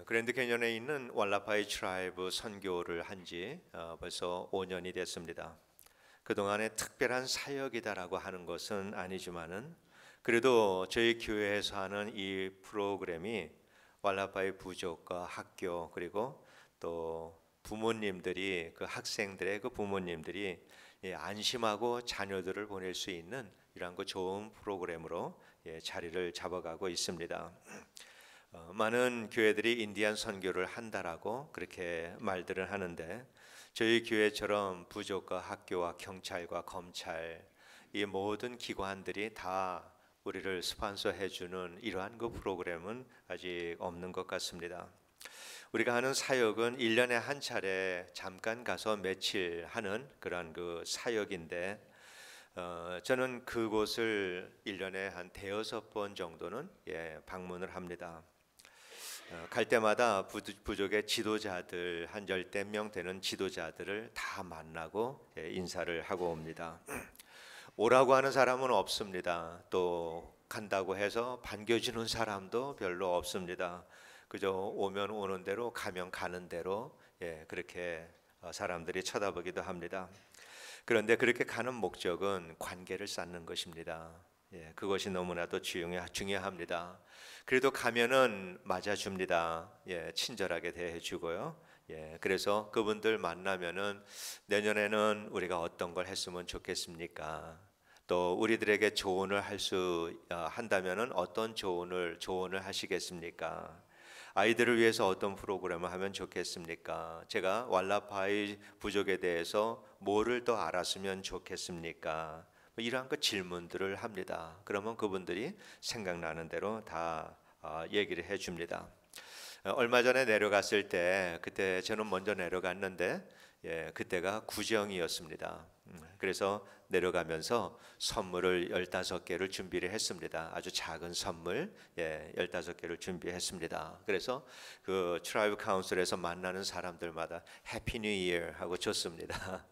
그랜드 캐년에 있는 왈라파이 트라이브 선교를 한지 벌써 5년이 됐습니다. 그동안에 특별한 사역이다라고 하는 것은 아니지만은 그래도 저희 교회에서 하는 이 프로그램이 왈라파이 부족과 학교 그리고 또 부모님들이 그 학생들의 그 부모님들이 안심하고 자녀들을 보낼 수 있는 이러한 그 좋은 프로그램으로 자리를 잡아가고 있습니다. 많은 교회들이 인디안 선교를 한다라고 그렇게 말들을 하는데 저희 교회처럼 부족과 학교와 경찰과 검찰 이 모든 기관들이 다 우리를 스폰서해 주는 이러한 그 프로그램은 아직 없는 것 같습니다. 우리가 하는 사역은 1년에 한 차례 잠깐 가서 며칠 하는 그런 그 사역인데 저는 그곳을 1년에 한 대여섯 번 정도는 방문을 합니다. 갈 때마다 부족의 지도자들 한 열댓 명 되는 지도자들을 다 만나고 인사를 하고 옵니다. 오라고 하는 사람은 없습니다. 또 간다고 해서 반겨주는 사람도 별로 없습니다. 그저 오면 오는 대로 가면 가는 대로 그렇게 사람들이 쳐다보기도 합니다. 그런데 그렇게 가는 목적은 관계를 쌓는 것입니다. 그것이 너무나도 중요합니다. 그래도 가면은 맞아줍니다. 친절하게 대해주고요. 그래서 그분들 만나면은 내년에는 우리가 어떤 걸 했으면 좋겠습니까? 또 우리들에게 조언을 한다면은 어떤 조언을 하시겠습니까? 아이들을 위해서 어떤 프로그램을 하면 좋겠습니까? 제가 왈라파이 부족에 대해서 뭐를 더 알았으면 좋겠습니까? 이러한 그 질문들을 합니다. 그러면 그분들이 생각나는 대로 다 얘기를 해줍니다. 얼마 전에 내려갔을 때 그때 저는 먼저 내려갔는데 그때가 구정이었습니다. 그래서 내려가면서 선물을 15개를 준비를 했습니다. 아주 작은 선물 15개를 준비했습니다. 그래서 그 트라이브 카운슬에서 만나는 사람들마다 해피 뉴 이어 하고 줬습니다.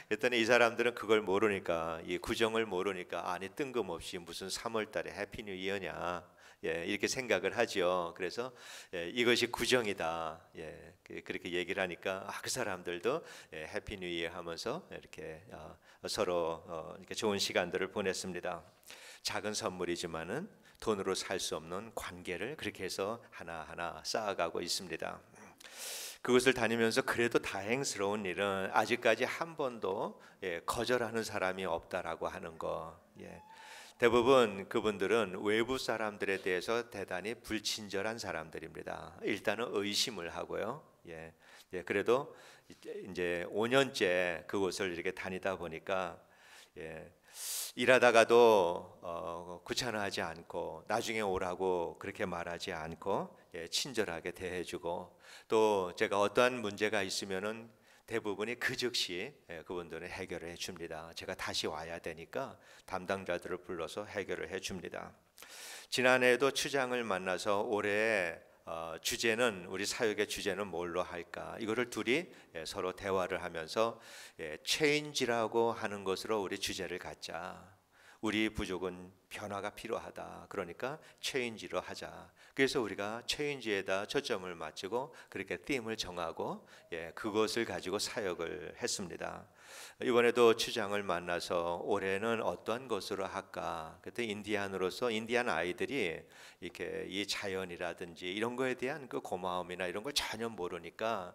그랬더니 이 사람들은 그걸 모르니까 이 구정을 모르니까 아니 뜬금없이 무슨 3월 달에 해피 뉴 이어냐 이렇게 생각을 하죠. 그래서 이것이 구정이다. 그렇게 얘기를 하니까 그 사람들도 해피 뉴 이어 하면서 이렇게 서로 이렇게 좋은 시간들을 보냈습니다. 작은 선물이지만은 돈으로 살 수 없는 관계를 그렇게 해서 하나하나 쌓아가고 있습니다. 그것을 다니면서 그래도 다행스러운 일은 아직까지 한 번도 거절하는 사람이 없다라고 하는 거. 대부분 그분들은 외부 사람들에 대해서 대단히 불친절한 사람들입니다. 일단은 의심을 하고요. 그래도 이제 5년째 그곳을 이렇게 다니다 보니까 일하다가도 귀찮아하지 않고 나중에 오라고 그렇게 말하지 않고 친절하게 대해주고 또 제가 어떠한 문제가 있으면은 대부분이 그 즉시 그분들은 해결을 해줍니다. 제가 다시 와야 되니까 담당자들을 불러서 해결을 해줍니다. 지난해에도 추장을 만나서 올해 주제는 우리 사역의 주제는 뭘로 할까? 이거를 둘이 서로 대화를 하면서 체인지라고 하는 것으로 우리 주제를 갖자. 우리 부족은 변화가 필요하다. 그러니까 체인지로 하자. 그래서 우리가 체인지에다 초점을 맞추고 그렇게 팀을 정하고 그것을 가지고 사역을 했습니다. 이번에도 추장을 만나서 올해는 어떠한 것으로 할까? 그때 인디안 아이들이 이렇게 이 자연이라든지 이런 거에 대한 그 고마움이나 이런 걸 전혀 모르니까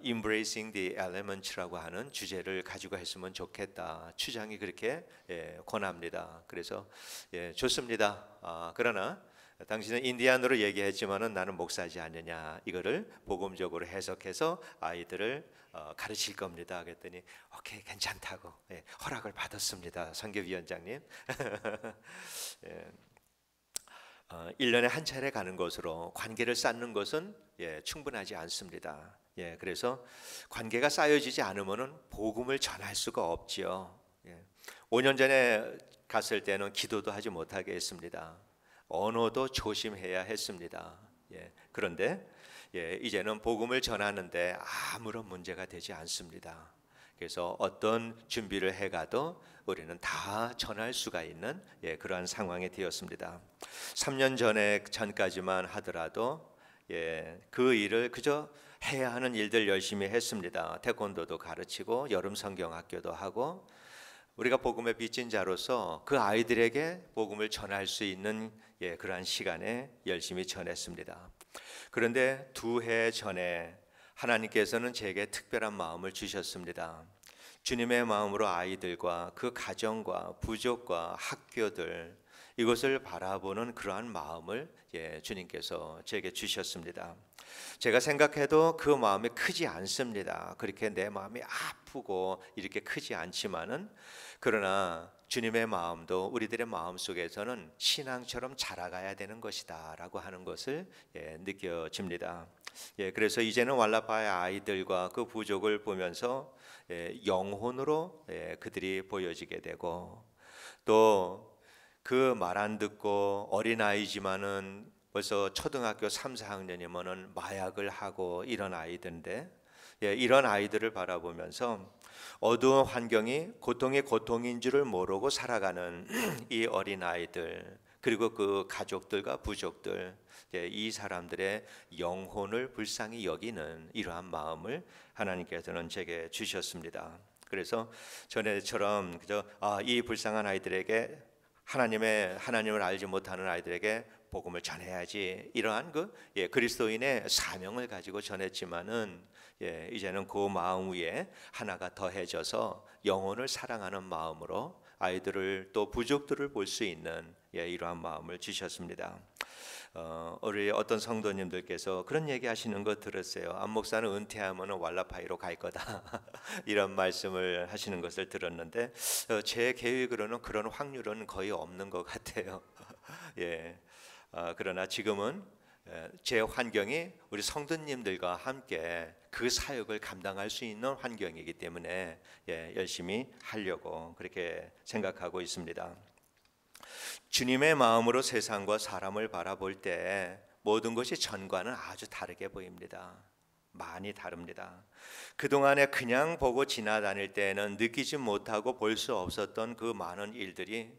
Embracing the Elements라고 하는 주제를 가지고 했으면 좋겠다. 추장이 그렇게 권합니다. 그래서 좋습니다. 그러나 당신은 인디안으로 얘기했지만은 나는 목사지 않느냐 이거를 복음적으로 해석해서 아이들을 가르칠 겁니다. 그랬더니 오케이 괜찮다고 허락을 받았습니다. 선교위원장님. 1년에 한 차례 가는 것으로 관계를 쌓는 것은 충분하지 않습니다. 그래서 관계가 쌓여지지 않으면은 복음을 전할 수가 없지요. 5년 전에 갔을 때는 기도도 하지 못하게 했습니다. 언어도 조심해야 했습니다. 그런데 이제는 복음을 전하는데 아무런 문제가 되지 않습니다. 그래서 어떤 준비를 해가도 우리는 다 전할 수가 있는 그러한 상황이 되었습니다. 3년 전까지만 하더라도 그 일을 그저 해야 하는 일들 열심히 했습니다. 태권도도 가르치고 여름 성경학교도 하고 우리가 복음의 빚진 자로서 그 아이들에게 복음을 전할 수 있는 그러한 시간에 열심히 전했습니다. 그런데 2해 전에 하나님께서는 제게 특별한 마음을 주셨습니다. 주님의 마음으로 아이들과 그 가정과 부족과 학교들 이것을 바라보는 그러한 마음을 주님께서 제게 주셨습니다. 제가 생각해도 그 마음이 크지 않습니다. 그렇게 내 마음이 아프고 이렇게 크지 않지만은 그러나 주님의 마음도 우리들의 마음 속에서는 신앙처럼 자라가야 되는 것이다 라고 하는 것을 느껴집니다. 그래서 이제는 왈라파의 아이들과 그 부족을 보면서 영혼으로 그들이 보여지게 되고 또 그 말 안 듣고 어린아이지만은 벌써 초등학교 3, 4학년이면은 마약을 하고 이런 아이들인데 이런 아이들을 바라보면서 어두운 환경이 고통이 고통인 줄을 모르고 살아가는 이 어린아이들 그리고 그 가족들과 부족들 이 사람들의 영혼을 불쌍히 여기는 이러한 마음을 하나님께서는 제게 주셨습니다. 그래서 전에처럼 그저 이 불쌍한 아이들에게 하나님을 알지 못하는 아이들에게 복음을 전해야지 이러한 그리스도인의 사명을 가지고 전했지만은 이제는 그 마음 위에 하나가 더해져서 영혼을 사랑하는 마음으로 아이들을 또 부족들을 볼 수 있는 이러한 마음을 주셨습니다. 우리 어떤 성도님들께서 그런 얘기 하시는 거 들었어요. 안 목사는 은퇴하면 왈라파이로 갈 거다 이런 말씀을 하시는 것을 들었는데 제 계획으로는 그런 확률은 거의 없는 것 같아요. 그러나 지금은 제 환경이 우리 성도님들과 함께 그 사역을 감당할 수 있는 환경이기 때문에 열심히 하려고 그렇게 생각하고 있습니다. 주님의 마음으로 세상과 사람을 바라볼 때 모든 것이 전과는 아주 다르게 보입니다. 많이 다릅니다. 그동안에 그냥 보고 지나다닐 때에는 느끼지 못하고 볼 수 없었던 그 많은 일들이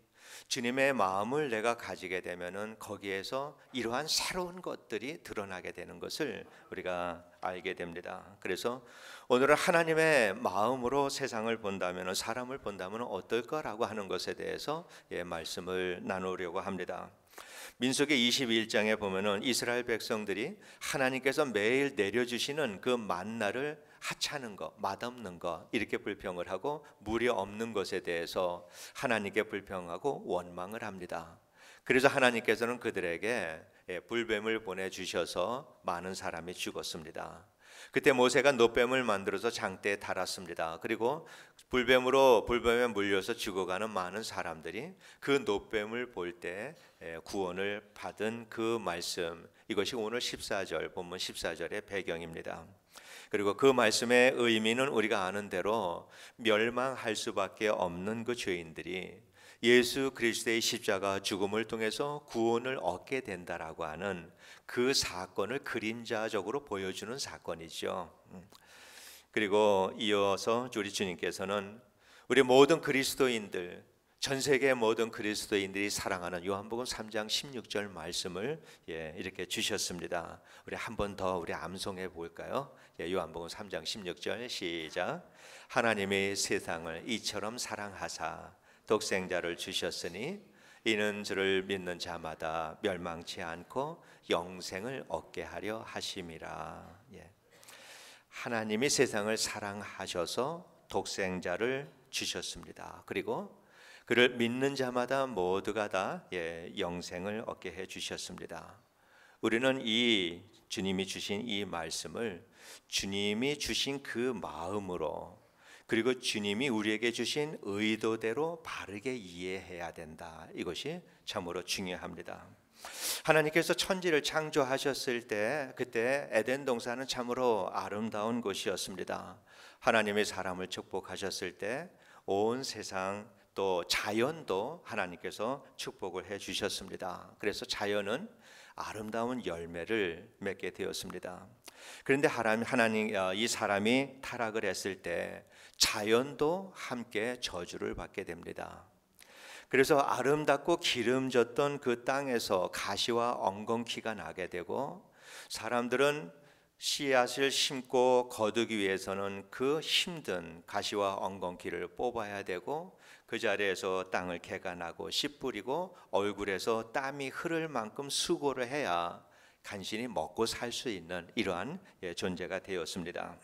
주님의 마음을 내가 가지게 되면은 거기에서 이러한 새로운 것들이 드러나게 되는 것을 우리가 알게 됩니다. 그래서 오늘은 하나님의 마음으로 세상을 본다면 사람을 본다면 어떨까라고 하는 것에 대해서 말씀을 나누려고 합니다. 민수기 21장에 보면은 이스라엘 백성들이 하나님께서 매일 내려주시는 그 만나를 하찮은 것, 맛없는 것 이렇게 불평을 하고 물이 없는 것에 대해서 하나님께 불평하고 원망을 합니다. 그래서 하나님께서는 그들에게 불뱀을 보내주셔서 많은 사람이 죽었습니다. 그때 모세가 놋뱀을 만들어서 장대에 달았습니다. 그리고 불뱀에 물려서 죽어가는 많은 사람들이 그 놋뱀을 볼 때 구원을 받은 그 말씀, 이것이 오늘 14절 본문 14절의 배경입니다. 그리고 그 말씀의 의미는 우리가 아는 대로 멸망할 수밖에 없는 그 죄인들이 예수 그리스도의 십자가 죽음을 통해서 구원을 얻게 된다라고 하는 그 사건을 그림자적으로 보여주는 사건이죠. 그리고 이어서 우리 주님께서는 우리 모든 그리스도인들, 전 세계 모든 그리스도인들이 사랑하는 요한복음 3장 16절 말씀을 이렇게 주셨습니다. 우리 한 번 더 우리 암송해 볼까요? 요한복음 3장 16절 시작. 하나님이 세상을 이처럼 사랑하사 독생자를 주셨으니 이는 저를 믿는 자마다 멸망치 않고 영생을 얻게 하려 하심이라. 하나님이 세상을 사랑하셔서 독생자를 주셨습니다. 그리고 그를 믿는 자마다 모두가 다 영생을 얻게 해 주셨습니다. 우리는 이 주님이 주신 이 말씀을 주님이 주신 그 마음으로 그리고 주님이 우리에게 주신 의도대로 바르게 이해해야 된다. 이것이 참으로 중요합니다. 하나님께서 천지를 창조하셨을 때 그때 에덴 동산은 참으로 아름다운 곳이었습니다. 하나님이 사람을 축복하셨을 때 온 세상 또 자연도 하나님께서 축복을 해 주셨습니다. 그래서 자연은 아름다운 열매를 맺게 되었습니다. 그런데 이 사람이 타락을 했을 때 자연도 함께 저주를 받게 됩니다. 그래서 아름답고 기름졌던 그 땅에서 가시와 엉겅퀴가 나게 되고 사람들은 씨앗을 심고 거두기 위해서는 그 힘든 가시와 엉겅퀴를 뽑아야 되고 그 자리에서 땅을 개간하고 씨 뿌리고 얼굴에서 땀이 흐를 만큼 수고를 해야 간신히 먹고 살 수 있는 이러한 존재가 되었습니다.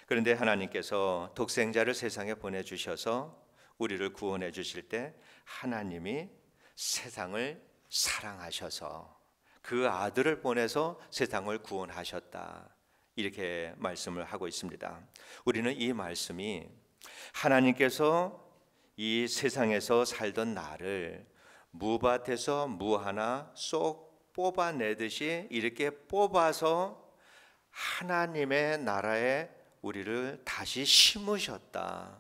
그런데 하나님께서 독생자를 세상에 보내주셔서 우리를 구원해 주실 때 하나님이 세상을 사랑하셔서 그 아들을 보내서 세상을 구원하셨다, 이렇게 말씀을 하고 있습니다. 우리는 이 말씀이 하나님께서 이 세상에서 살던 나를 무밭에서 무 하나 쏙 뽑아내듯이 이렇게 뽑아서 하나님의 나라에 우리를 다시 심으셨다,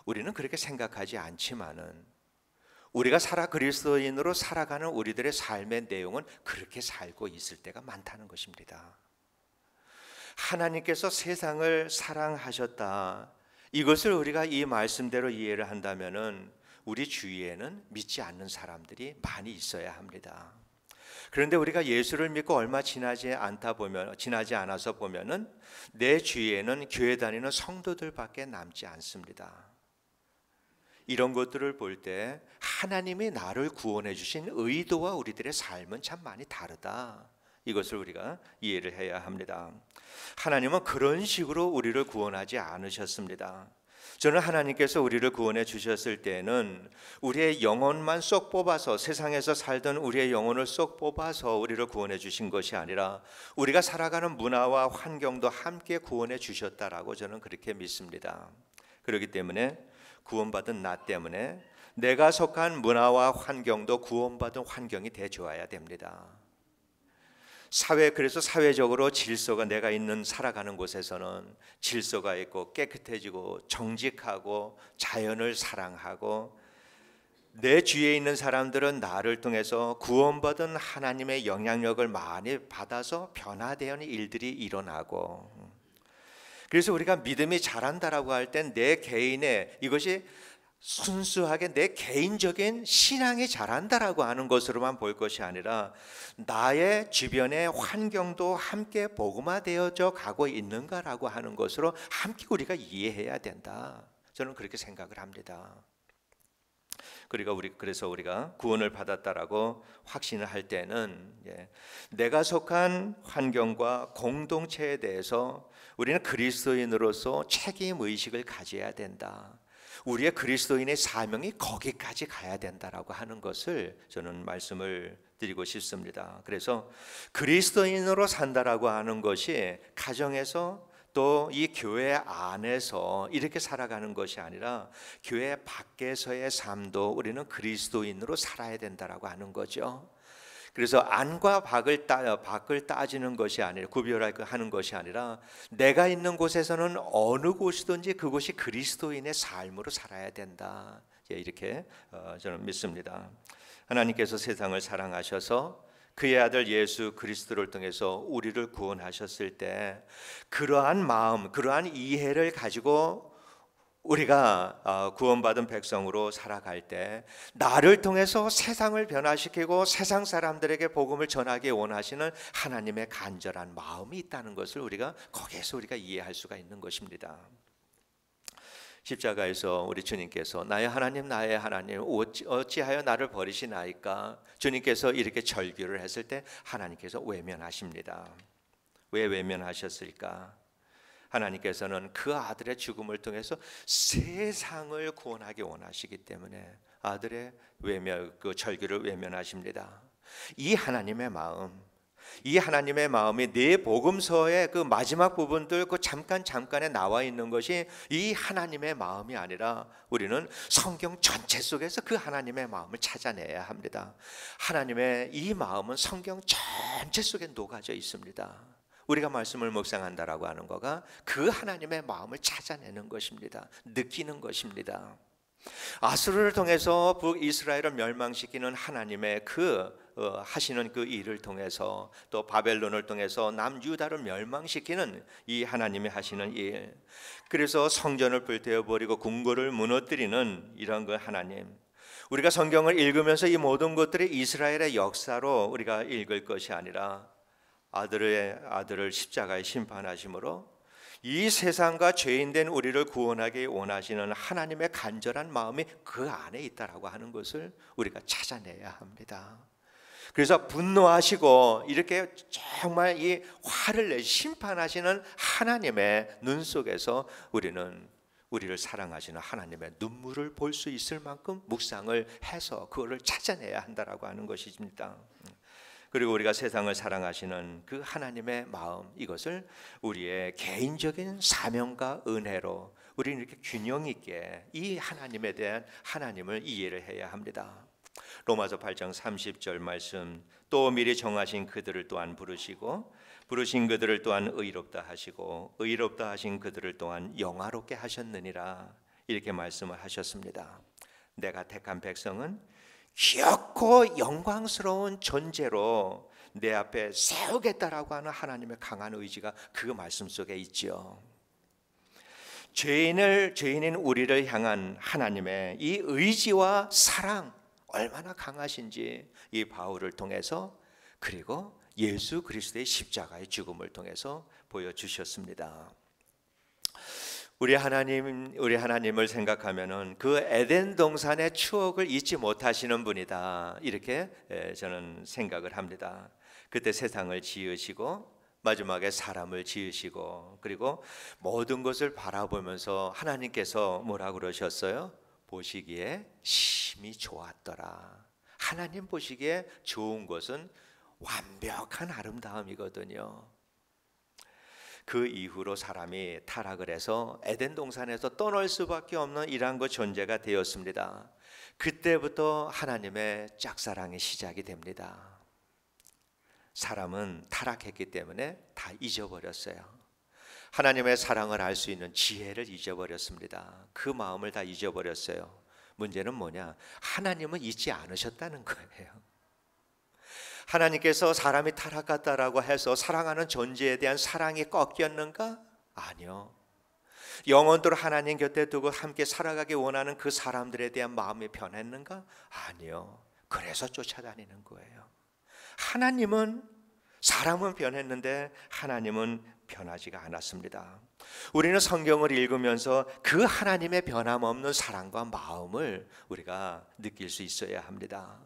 우리는 그렇게 생각하지 않지만은 우리가 그리스도인으로 살아가는 우리들의 삶의 내용은 그렇게 살고 있을 때가 많다는 것입니다. 하나님께서 세상을 사랑하셨다, 이것을 우리가 이 말씀대로 이해를 한다면은 우리 주위에는 믿지 않는 사람들이 많이 있어야 합니다. 그런데 우리가 예수를 믿고 얼마 지나지 않아서 보면은 내 주위에는 교회 다니는 성도들밖에 남지 않습니다. 이런 것들을 볼 때 하나님이 나를 구원해 주신 의도와 우리들의 삶은 참 많이 다르다, 이것을 우리가 이해를 해야 합니다. 하나님은 그런 식으로 우리를 구원하지 않으셨습니다. 저는 하나님께서 우리를 구원해 주셨을 때는 우리의 영혼만 쏙 뽑아서, 세상에서 살던 우리의 영혼을 쏙 뽑아서 우리를 구원해 주신 것이 아니라 우리가 살아가는 문화와 환경도 함께 구원해 주셨다라고 저는 그렇게 믿습니다. 그렇기 때문에 구원받은 나 때문에 내가 속한 문화와 환경도 구원받은 환경이 되어야 됩니다. 그래서 사회적으로 질서가, 내가 살아가는 곳에서는 질서가 있고 깨끗해지고 정직하고 자연을 사랑하고, 내 주위에 있는 사람들은 나를 통해서 구원받은 하나님의 영향력을 많이 받아서 변화되는 일들이 일어나고, 그래서 우리가 믿음이 자란다라고 할 땐 내 개인의, 이것이 순수하게 내 개인적인 신앙이 자란다라고 하는 것으로만 볼 것이 아니라 나의 주변의 환경도 함께 복음화되어져 가고 있는가라고 하는 것으로 함께 우리가 이해해야 된다, 저는 그렇게 생각을 합니다. 그래서 우리가 구원을 받았다라고 확신을 할 때는 내가 속한 환경과 공동체에 대해서 우리는 그리스도인으로서 책임 의식을 가져야 된다, 우리의 그리스도인의 사명이 거기까지 가야 된다라고 하는 것을 저는 말씀을 드리고 싶습니다. 그래서 그리스도인으로 산다라고 하는 것이 가정에서 또 이 교회 안에서 이렇게 살아가는 것이 아니라 교회 밖에서의 삶도 우리는 그리스도인으로 살아야 된다라고 하는 거죠. 그래서 안과 밖을 따지는 것이 아니라, 구별하는 것이 아니라 내가 있는 곳에서는 어느 곳이든지 그곳이 그리스도인의 삶으로 살아야 된다, 이렇게 저는 믿습니다. 하나님께서 세상을 사랑하셔서 그의 아들 예수 그리스도를 통해서 우리를 구원하셨을 때 그러한 마음, 그러한 이해를 가지고 우리가 구원받은 백성으로 살아갈 때 나를 통해서 세상을 변화시키고 세상 사람들에게 복음을 전하기 원하시는 하나님의 간절한 마음이 있다는 것을 거기에서 우리가 이해할 수가 있는 것입니다. 십자가에서 우리 주님께서 나의 하나님 어찌하여 나를 버리시나이까, 주님께서 이렇게 절규를 했을 때 하나님께서 외면하십니다. 왜 외면하셨을까? 하나님께서는 그 아들의 죽음을 통해서 세상을 구원하기 원하시기 때문에 아들의 그 절규를 외면하십니다. 이 하나님의 마음이 네 복음서의 그 마지막 부분들 그 잠깐에 나와 있는 것이 이 하나님의 마음이 아니라 우리는 성경 전체 속에서 그 하나님의 마음을 찾아내야 합니다. 하나님의 이 마음은 성경 전체 속에 녹아져 있습니다. 우리가 말씀을 묵상한다라고 하는 거가 그 하나님의 마음을 찾아내는 것입니다. 느끼는 것입니다. 아수르를 통해서 북이스라엘을 멸망시키는 하나님의 하시는 그 일을 통해서, 또 바벨론을 통해서 남유다를 멸망시키는 이 하나님이 하시는 일, 그래서 성전을 불태워버리고 궁궐을 무너뜨리는 이런 그 하나님, 우리가 성경을 읽으면서 이 모든 것들이 이스라엘의 역사로 우리가 읽을 것이 아니라 아들을 십자가에 심판하심으로 이 세상과 죄인된 우리를 구원하기 원하시는 하나님의 간절한 마음이 그 안에 있다라고 하는 것을 우리가 찾아내야 합니다. 그래서 분노하시고 이렇게 정말 이 화를 내 심판하시는 하나님의 눈 속에서 우리는 우리를 사랑하시는 하나님의 눈물을 볼 수 있을 만큼 묵상을 해서 그거를 찾아내야 한다라고 하는 것입니다. 그리고 우리가 세상을 사랑하시는 그 하나님의 마음, 이것을 우리의 개인적인 사명과 은혜로 우리는 이렇게 균형 있게 이 하나님에 대한 하나님을 이해를 해야 합니다. 로마서 8장 30절 말씀, 또 미리 정하신 그들을 또한 부르시고 부르신 그들을 또한 의롭다 하시고 의롭다 하신 그들을 또한 영화롭게 하셨느니라, 이렇게 말씀을 하셨습니다. 내가 택한 백성은 귀엽고 영광스러운 존재로 내 앞에 세우겠다라고 하는 하나님의 강한 의지가 그 말씀 속에 있지요. 죄인인 우리를 향한 하나님의 이 의지와 사랑 얼마나 강하신지 이 바울을 통해서, 그리고 예수 그리스도의 십자가의 죽음을 통해서 보여주셨습니다. 우리 하나님을 생각하면은 그 에덴 동산의 추억을 잊지 못하시는 분이다, 이렇게 저는 생각을 합니다. 그때 세상을 지으시고 마지막에 사람을 지으시고, 그리고 모든 것을 바라보면서 하나님께서 뭐라고 그러셨어요? 보시기에 심히 좋았더라. 하나님 보시기에 좋은 것은 완벽한 아름다움이거든요. 그 이후로 사람이 타락을 해서 에덴 동산에서 떠날 수밖에 없는 이러한 것 존재가 되었습니다. 그때부터 하나님의 짝사랑이 시작이 됩니다. 사람은 타락했기 때문에 다 잊어버렸어요. 하나님의 사랑을 알 수 있는 지혜를 잊어버렸습니다. 그 마음을 다 잊어버렸어요. 문제는 뭐냐? 하나님은 잊지 않으셨다는 거예요. 하나님께서 사람이 타락했다라고 해서 사랑하는 존재에 대한 사랑이 꺾였는가? 아니요. 영원토록 하나님 곁에 두고 함께 살아가기 원하는 그 사람들에 대한 마음이 변했는가? 아니요. 그래서 쫓아다니는 거예요. 하나님은, 사람은 변했는데 하나님은 변하지가 않았습니다. 우리는 성경을 읽으면서 그 하나님의 변함없는 사랑과 마음을 우리가 느낄 수 있어야 합니다.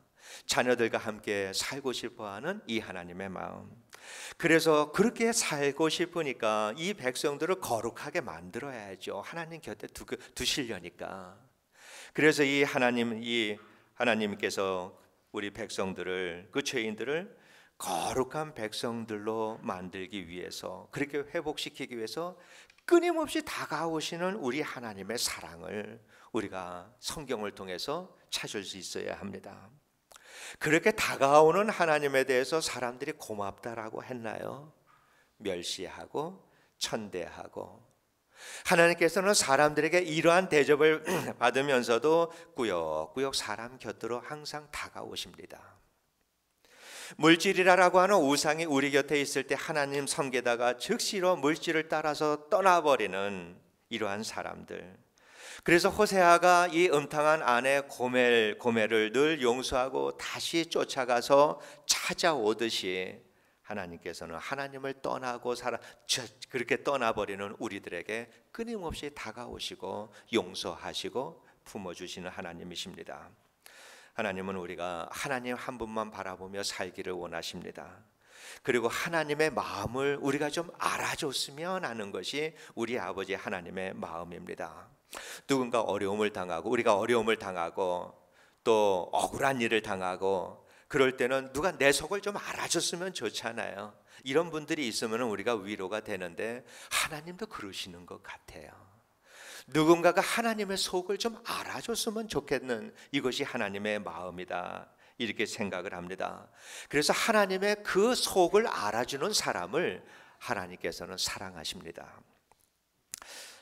자녀들과 함께 살고 싶어하는 이 하나님의 마음, 그래서 그렇게 살고 싶으니까 이 백성들을 거룩하게 만들어야죠. 하나님 곁에 두시려니까. 그래서 이 하나님께서 우리 백성들을, 그 죄인들을 거룩한 백성들로 만들기 위해서, 그렇게 회복시키기 위해서 끊임없이 다가오시는 우리 하나님의 사랑을 우리가 성경을 통해서 찾을 수 있어야 합니다. 그렇게 다가오는 하나님에 대해서 사람들이 고맙다라고 했나요? 멸시하고 천대하고. 하나님께서는 사람들에게 이러한 대접을 받으면서도 꾸역꾸역 사람 곁으로 항상 다가오십니다. 물질이라고 하는 우상이 우리 곁에 있을 때 하나님 섬기다가 즉시로 물질을 따라서 떠나버리는 이러한 사람들. 그래서 호세아가 이 음탕한 아내 고멜을 늘 용서하고 다시 쫓아가서 찾아오듯이 하나님께서는 하나님을 떠나고 그렇게 떠나버리는 우리들에게 끊임없이 다가오시고 용서하시고 품어주시는 하나님이십니다. 하나님은 우리가 하나님 한 분만 바라보며 살기를 원하십니다. 그리고 하나님의 마음을 우리가 좀 알아줬으면 하는 것이 우리 아버지 하나님의 마음입니다. 누군가 어려움을 당하고, 우리가 어려움을 당하고 또 억울한 일을 당하고 그럴 때는 누가 내 속을 좀 알아줬으면 좋잖아요. 이런 분들이 있으면 우리가 위로가 되는데 하나님도 그러시는 것 같아요. 누군가가 하나님의 속을 좀 알아줬으면 좋겠는, 이것이 하나님의 마음이다, 이렇게 생각을 합니다. 그래서 하나님의 그 속을 알아주는 사람을 하나님께서는 사랑하십니다.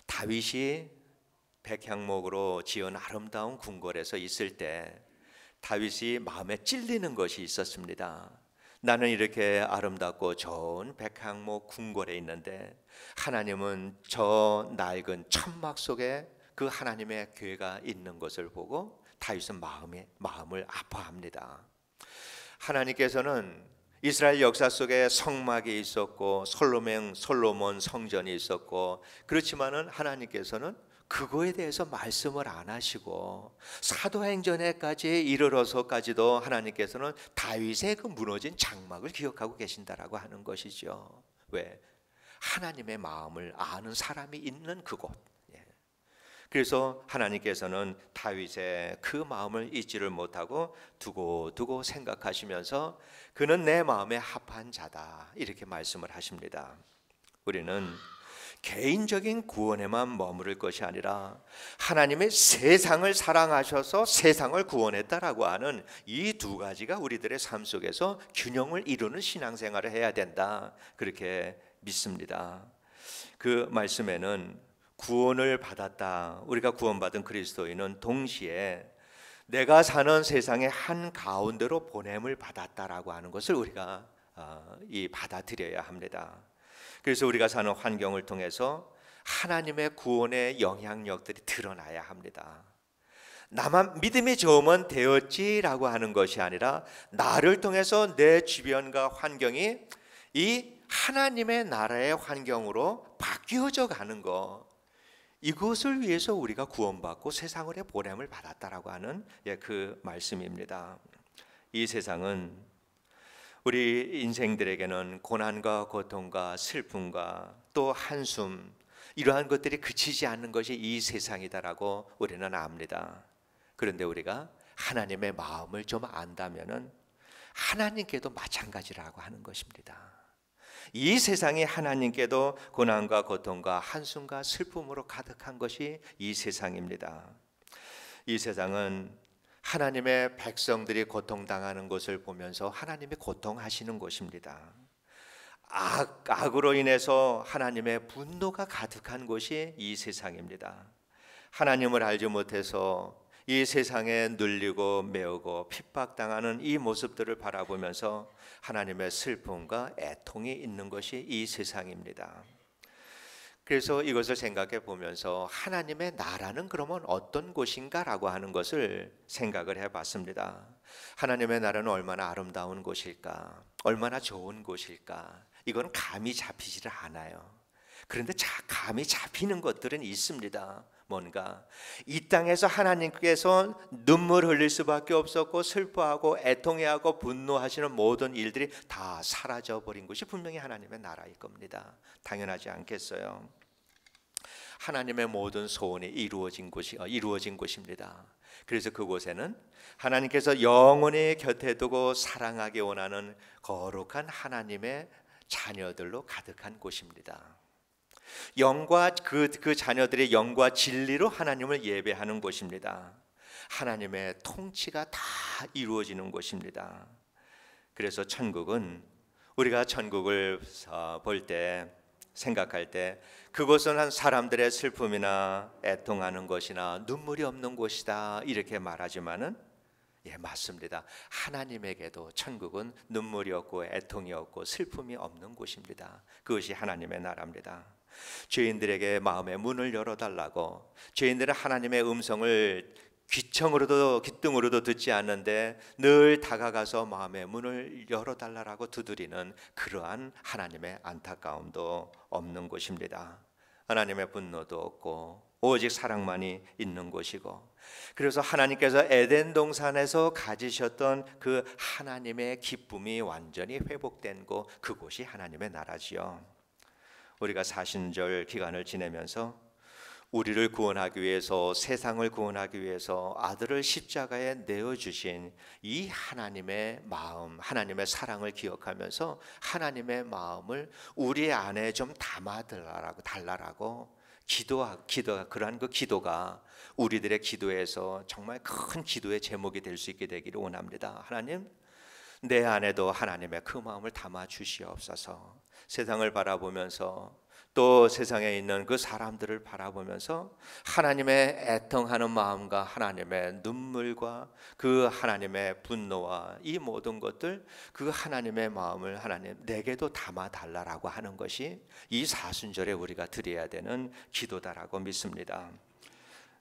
다윗이 백향목으로 지은 아름다운 궁궐에서 있을 때 다윗이 마음에 찔리는 것이 있었습니다. 나는 이렇게 아름답고 좋은 백향목 궁궐에 있는데 하나님은 저 낡은 천막 속에 그 하나님의 교회가 있는 것을 보고 다윗은 마음을 아파합니다. 하나님께서는 이스라엘 역사 속에 성막이 있었고 솔로몬 성전이 있었고, 그렇지만은 하나님께서는 그거에 대해서 말씀을 안 하시고 사도행전에까지 이르러서까지도 하나님께서는 다윗의 그 무너진 장막을 기억하고 계신다라고 하는 것이죠. 왜? 하나님의 마음을 아는 사람이 있는 그곳. 그래서 하나님께서는 다윗의 그 마음을 잊지를 못하고 두고 생각하시면서 그는 내 마음에 합한 자다, 이렇게 말씀을 하십니다. 우리는 개인적인 구원에만 머무를 것이 아니라 하나님의 세상을 사랑하셔서 세상을 구원했다라고 하는 이 두 가지가 우리들의 삶 속에서 균형을 이루는 신앙생활을 해야 된다, 그렇게 믿습니다. 그 말씀에는 구원을 받았다, 우리가 구원받은 그리스도인은 동시에 내가 사는 세상의 한 가운데로 보냄을 받았다라고 하는 것을 우리가 받아들여야 합니다. 그래서 우리가 사는 환경을 통해서 하나님의 구원의 영향력들이 드러나야 합니다. 나만 믿음이 좋으면 되었지라고 하는 것이 아니라 나를 통해서 내 주변과 환경이 이 하나님의 나라의 환경으로 바뀌어져 가는 것, 이것을 위해서 우리가 구원받고 세상을 보냄을 받았다라고 하는 그 말씀입니다. 이 세상은 우리 인생들에게는 고난과 고통과 슬픔과 또 한숨, 이러한 것들이 그치지 않는 것이 이 세상이다라고 우리는 압니다. 그런데 우리가 하나님의 마음을 좀 안다면은 하나님께도 마찬가지라고 하는 것입니다. 이 세상이 하나님께도 고난과 고통과 한숨과 슬픔으로 가득한 것이 이 세상입니다. 이 세상은 하나님의 백성들이 고통당하는 것을 보면서 하나님이 고통하시는 곳입니다. 악으로 인해서 하나님의 분노가 가득한 곳이 이 세상입니다. 하나님을 알지 못해서 이 세상에 눌리고 매우고 핍박당하는 이 모습들을 바라보면서 하나님의 슬픔과 애통이 있는 것이 이 세상입니다. 그래서 이것을 생각해 보면서 하나님의 나라는 그러면 어떤 곳인가라고 하는 것을 생각을 해봤습니다. 하나님의 나라는 얼마나 아름다운 곳일까, 얼마나 좋은 곳일까, 이건 감이 잡히지를 않아요. 그런데 감이 잡히는 것들은 있습니다. 뭔가 이 땅에서 하나님께서 눈물 흘릴 수밖에 없었고 슬퍼하고 애통해하고 분노하시는 모든 일들이 다 사라져버린 것이 분명히 하나님의 나라일 겁니다. 당연하지 않겠어요? 하나님의 모든 소원이 이루어진 곳입니다. 그래서 그곳에는 하나님께서 영원히 곁에 두고 사랑하기 원하는 거룩한 하나님의 자녀들로 가득한 곳입니다. 영과 그 자녀들의 영과 진리로 하나님을 예배하는 곳입니다. 하나님의 통치가 다 이루어지는 곳입니다. 그래서 천국은, 우리가 천국을 볼 때, 생각할 때 그곳은 한 사람들의 슬픔이나 애통하는 것이나 눈물이 없는 곳이다, 이렇게 말하지만은 맞습니다. 하나님에게도 천국은 눈물이 없고 애통이 없고 슬픔이 없는 곳입니다. 그것이 하나님의 나라입니다. 죄인들에게 마음의 문을 열어달라고, 죄인들은 하나님의 음성을 귀등으로도 듣지 않는데 늘 다가가서 마음의 문을 열어달라고 두드리는 그러한 하나님의 안타까움도 없는 곳입니다. 하나님의 분노도 없고 오직 사랑만이 있는 곳이고, 그래서 하나님께서 에덴 동산에서 가지셨던 그 하나님의 기쁨이 완전히 회복된 곳, 그곳이 하나님의 나라지요. 우리가 사신절 기간을 지내면서 우리를 구원하기 위해서, 세상을 구원하기 위해서 아들을 십자가에 내어주신 이 하나님의 마음, 하나님의 사랑을 기억하면서 하나님의 마음을 우리 안에 좀 담아달라고 그러한 그 기도가 우리들의 기도에서 정말 큰 기도의 제목이 될 수 있게 되기를 원합니다. 하나님, 내 안에도 하나님의 그 마음을 담아 주시옵소서. 세상을 바라보면서 또 세상에 있는 그 사람들을 바라보면서 하나님의 애통하는 마음과 하나님의 눈물과 그 하나님의 분노와 이 모든 것들, 그 하나님의 마음을 하나님 내게도 담아 달라라고 하는 것이 이 사순절에 우리가 드려야 되는 기도다라고 믿습니다.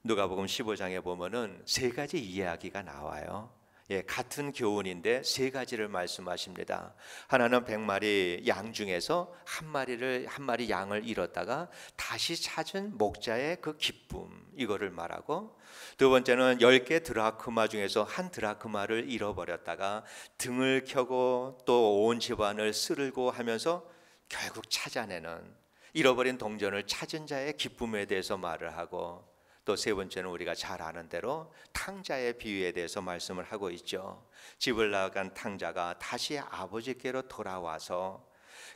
누가복음 15장에 보면은 세 가지 이야기가 나와요. 같은 교훈인데 세 가지를 말씀하십니다. 하나는 100마리 양 중에서 한 마리 양을 잃었다가 다시 찾은 목자의 그 기쁨, 이거를 말하고, 두 번째는 10개 드라크마 중에서 한 드라크마를 잃어버렸다가 등을 켜고 또 온 집안을 쓸고 하면서 결국 찾아내는, 잃어버린 동전을 찾은 자의 기쁨에 대해서 말을 하고, 또 세 번째는 우리가 잘 아는 대로 탕자의 비유에 대해서 말씀을 하고 있죠. 집을 나간 탕자가 다시 아버지께로 돌아와서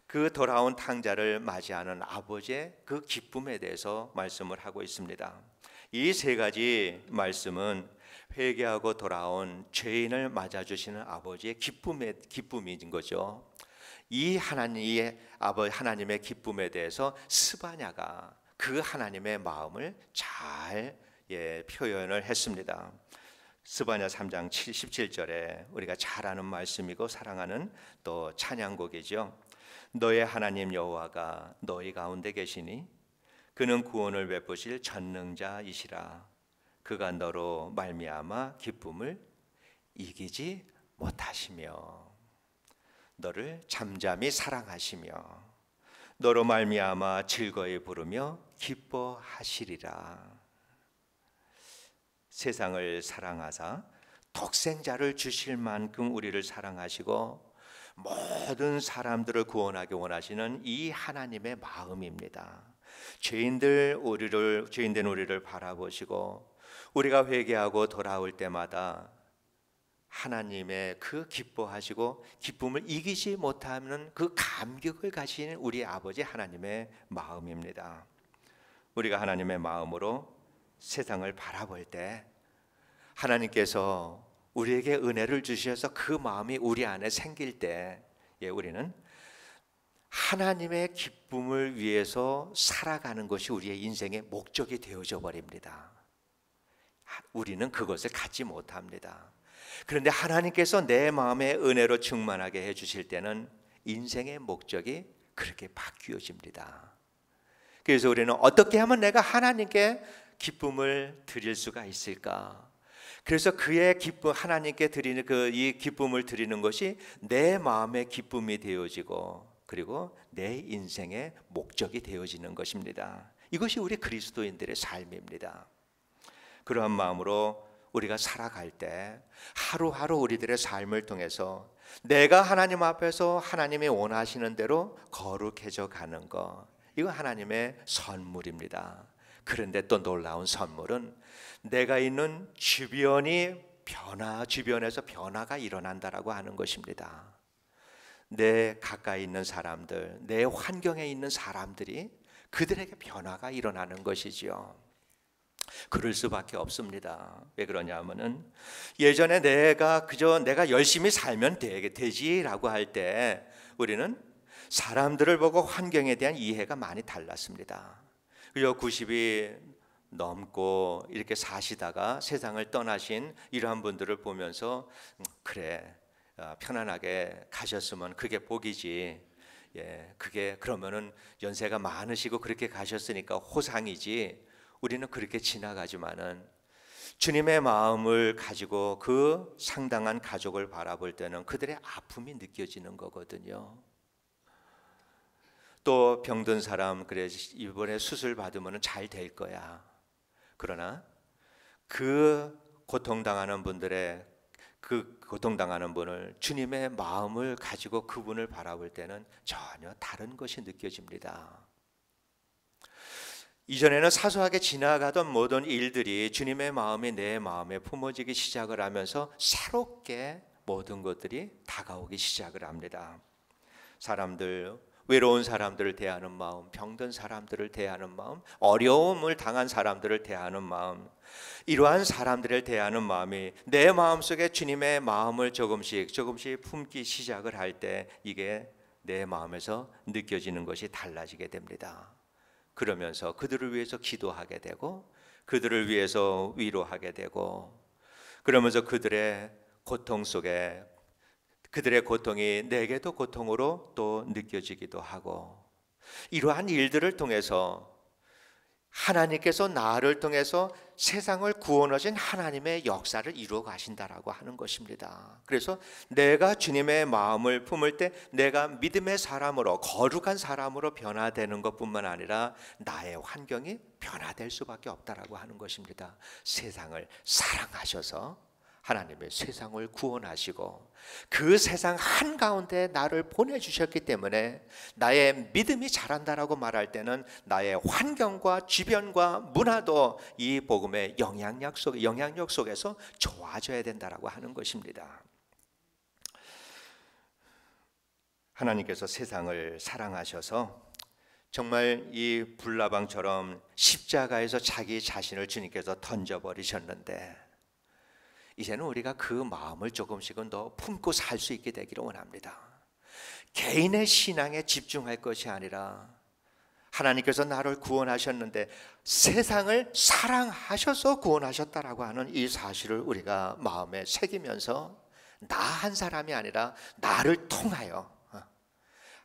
그 돌아온 탕자를 맞이하는 아버지의 그 기쁨에 대해서 말씀을 하고 있습니다. 이 세 가지 말씀은 회개하고 돌아온 죄인을 맞아주시는 아버지의 기쁨인 거죠. 이 하나님의 기쁨에 대해서 스바냐가 그 하나님의 마음을 잘 표현을 했습니다. 스바냐 3장 17절에 우리가 잘 아는 말씀이고 사랑하는 또 찬양곡이죠. 너의 하나님 여호와가 너희 가운데 계시니 그는 구원을 베푸실 전능자이시라. 그가 너로 말미암아 기쁨을 이기지 못하시며 너를 잠잠히 사랑하시며 너로 말미암아 즐거이 부르며 기뻐하시리라. 세상을 사랑하사 독생자를 주실 만큼 우리를 사랑하시고 모든 사람들을 구원하기 원하시는 이 하나님의 마음입니다. 죄인된 우리를 바라보시고 우리가 회개하고 돌아올 때마다 하나님의 그 기뻐하시고 기쁨을 이기지 못하는 그 감격을 가지는 우리 아버지 하나님의 마음입니다. 우리가 하나님의 마음으로 세상을 바라볼 때 하나님께서 우리에게 은혜를 주셔서 그 마음이 우리 안에 생길 때 우리는 하나님의 기쁨을 위해서 살아가는 것이 우리의 인생의 목적이 되어져 버립니다. 우리는 그것을 갖지 못합니다. 그런데 하나님께서 내 마음에 은혜로 충만하게 해주실 때는 인생의 목적이 그렇게 바뀌어집니다. 그래서 우리는 어떻게 하면 내가 하나님께 기쁨을 드릴 수가 있을까? 그래서 그의 기쁨, 하나님께 드리는 이 기쁨을 드리는 것이 내 마음의 기쁨이 되어지고 그리고 내 인생의 목적이 되어지는 것입니다. 이것이 우리 그리스도인들의 삶입니다. 그러한 마음으로 우리가 살아갈 때 하루하루 우리들의 삶을 통해서 내가 하나님 앞에서 하나님이 원하시는 대로 거룩해져 가는 것, 이거 하나님의 선물입니다. 그런데 또 놀라운 선물은 내가 있는 주변에서 변화가 일어난다라고 하는 것입니다. 내 가까이 있는 사람들, 내 환경에 있는 사람들이 그들에게 변화가 일어나는 것이지요. 그럴 수밖에 없습니다. 왜 그러냐면은 예전에 내가 열심히 살면 되지라고 할 때 우리는 사람들을 보고 환경에 대한 이해가 많이 달랐습니다. 그리고 90이 넘고 이렇게 사시다가 세상을 떠나신 이러한 분들을 보면서 그래, 편안하게 가셨으면 그게 복이지. 그게 그러면은 연세가 많으시고 그렇게 가셨으니까 호상이지. 우리는 그렇게 지나가지만은 주님의 마음을 가지고 그 상당한 가족을 바라볼 때는 그들의 아픔이 느껴지는 거거든요. 또 병든 사람, 그래 이번에 수술 받으면 잘 될 거야. 그러나 그 고통당하는 분을 주님의 마음을 가지고 그분을 바라볼 때는 전혀 다른 것이 느껴집니다. 이전에는 사소하게 지나가던 모든 일들이 주님의 마음이 내 마음에 품어지기 시작을 하면서 새롭게 모든 것들이 다가오기 시작을 합니다. 외로운 사람들을 대하는 마음, 병든 사람들을 대하는 마음, 어려움을 당한 사람들을 대하는 마음, 이러한 사람들을 대하는 마음이 내 마음속에 주님의 마음을 조금씩 품기 시작을 할 때 이게 내 마음에서 느껴지는 것이 달라지게 됩니다. 그러면서 그들을 위해서 기도하게 되고 그들을 위해서 위로하게 되고 그러면서 그들의 고통 속에 그들의 고통이 내게도 고통으로 또 느껴지기도 하고 이러한 일들을 통해서 하나님께서 나를 통해서 세상을 구원하신 하나님의 역사를 이루어 가신다라고 하는 것입니다. 그래서 내가 주님의 마음을 품을 때 내가 믿음의 사람으로, 거룩한 사람으로 변화되는 것뿐만 아니라 나의 환경이 변화될 수밖에 없다라고 하는 것입니다. 세상을 사랑하셔서 하나님의 세상을 구원하시고 그 세상 한가운데 나를 보내주셨기 때문에 나의 믿음이 자란다라고 말할 때는 나의 환경과 주변과 문화도 이 복음의 영향력 속에서 좋아져야 된다라고 하는 것입니다. 하나님께서 세상을 사랑하셔서 정말 이 불나방처럼 십자가에서 자기 자신을 주님께서 던져버리셨는데 이제는 우리가 그 마음을 조금씩은 더 품고 살 수 있게 되기를 원합니다. 개인의 신앙에 집중할 것이 아니라 하나님께서 나를 구원하셨는데 세상을 사랑하셔서 구원하셨다라고 하는 이 사실을 우리가 마음에 새기면서 나 한 사람이 아니라 나를 통하여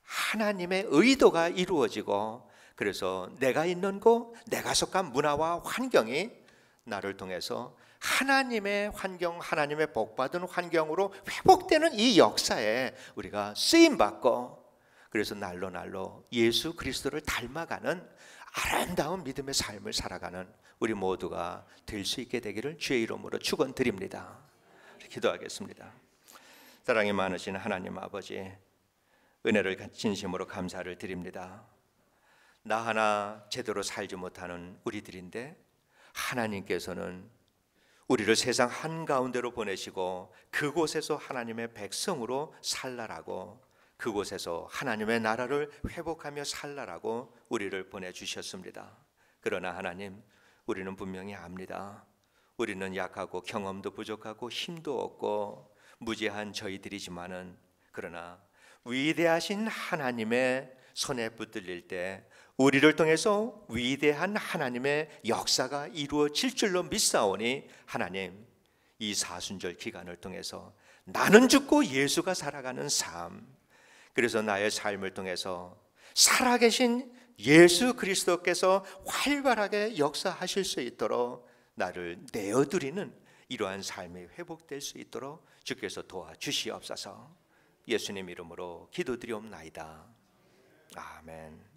하나님의 의도가 이루어지고, 그래서 내가 있는 곳, 내가 속한 문화와 환경이 나를 통해서 하나님의 환경, 하나님의 복받은 환경으로 회복되는 이 역사에 우리가 쓰임받고, 그래서 날로 예수 그리스도를 닮아가는 아름다운 믿음의 삶을 살아가는 우리 모두가 될 수 있게 되기를 주의 이름으로 축원드립니다. 기도하겠습니다. 사랑이 많으신 하나님 아버지, 은혜를 진심으로 감사를 드립니다. 나 하나 제대로 살지 못하는 우리들인데 하나님께서는 우리를 세상 한가운데로 보내시고 그곳에서 하나님의 백성으로 살라라고, 그곳에서 하나님의 나라를 회복하며 살라라고 우리를 보내주셨습니다. 그러나 하나님, 우리는 분명히 압니다. 우리는 약하고 경험도 부족하고 힘도 없고 무지한 저희들이지만은, 그러나 위대하신 하나님의 손에 붙들릴 때 우리를 통해서 위대한 하나님의 역사가 이루어질 줄로 믿사오니, 하나님, 이 사순절 기간을 통해서 나는 죽고 예수가 살아가는 삶, 그래서 나의 삶을 통해서 살아계신 예수 그리스도께서 활발하게 역사하실 수 있도록 나를 내어드리는 이러한 삶이 회복될 수 있도록 주께서 도와주시옵소서. 예수님 이름으로 기도드리옵나이다. 아멘.